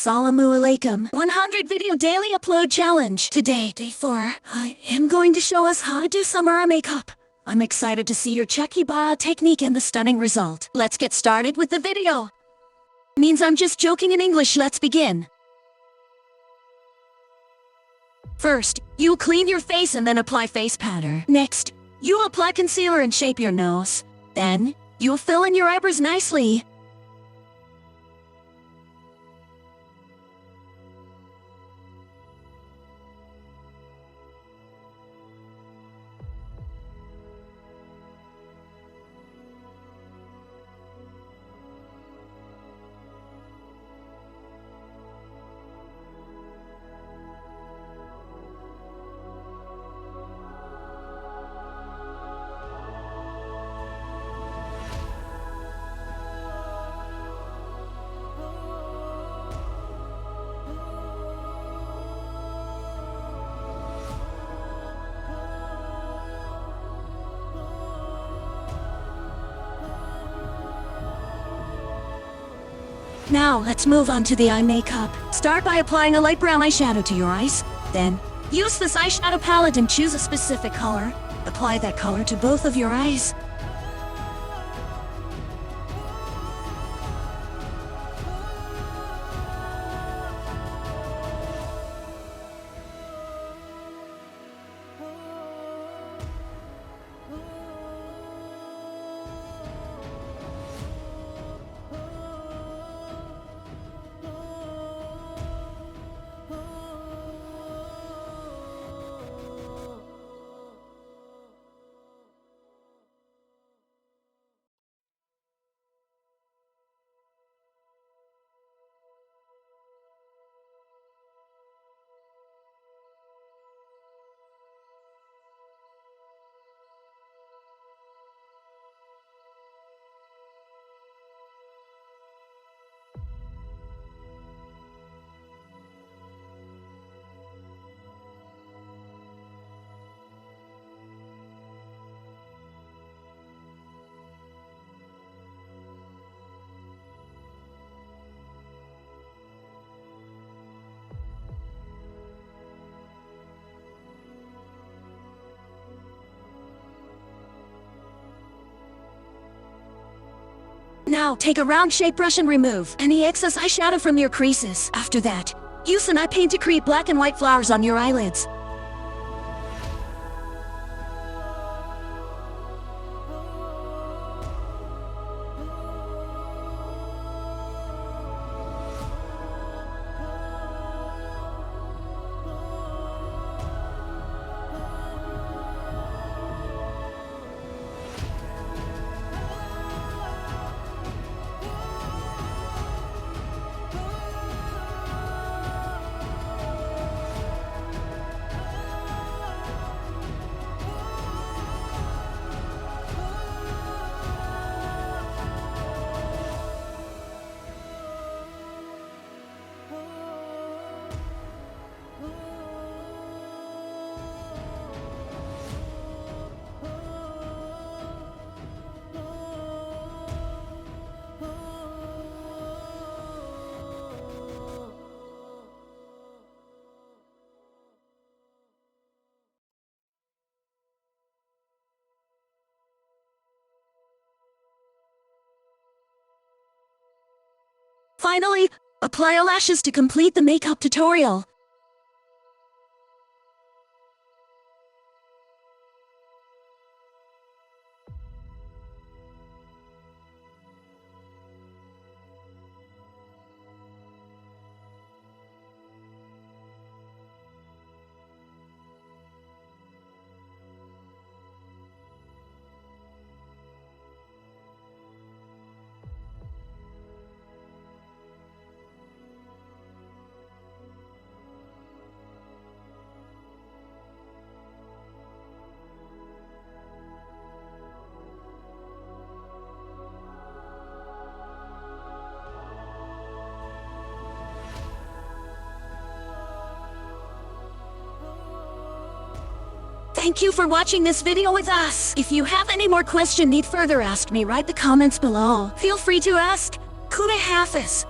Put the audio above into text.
Assalamu alaikum. 100 video daily upload challenge. Today, day 4, I am going to show us how to do some eye makeup. I'm excited to see your Chucky Ba technique and the stunning result. Let's get started with the video. Means I'm just joking in English. Let's begin. First, you clean your face and then apply face powder. Next, you apply concealer and shape your nose. Then, you'll fill in your eyebrows nicely. Now, let's move on to the eye makeup. Start by applying a light brown eyeshadow to your eyes. Then, use this eyeshadow palette and choose a specific color. Apply that color to both of your eyes. Now, take a round shape brush and remove any excess eyeshadow from your creases. After that, use an eye paint to create black and white flowers on your eyelids. Finally, apply eyelashes to complete the makeup tutorial. Thank you for watching this video with us. If you have any more question need further ask me, write the comments below. Feel free to ask. Kuda Hafiz.